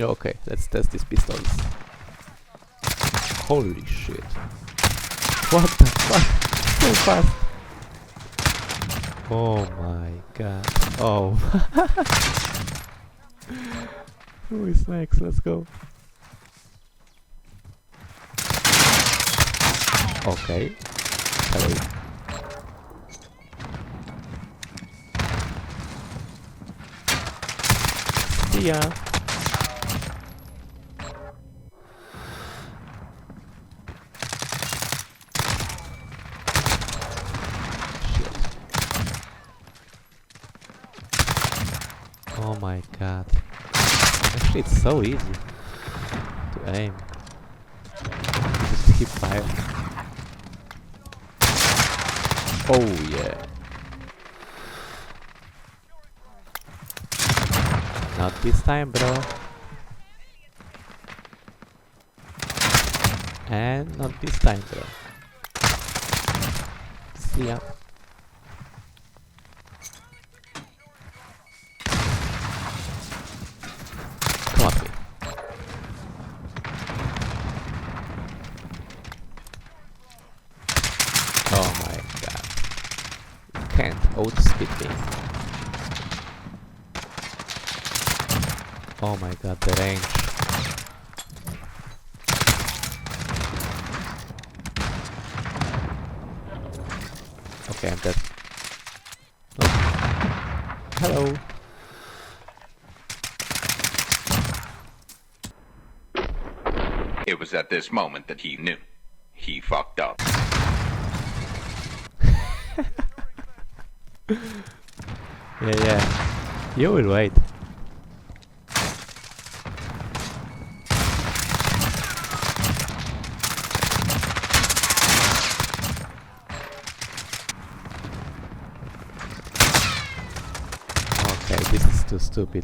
Okay, let's test these pistols. Holy shit. What the fuck? So fast. Oh my god. Oh. Who is next? Let's go. Okay. Hello. See ya. Oh my god. Actually, it's so easy to aim. Just keep fire. Oh yeah. Not this time, bro. And not this time, bro. See ya. Come on, me. Oh my god. You can't outspeed me. Oh my god, the range. Okay, I'm dead. Oh. Hello. It was at this moment that he knew. He fucked up. Yeah. You will wait. Okay, this is too stupid.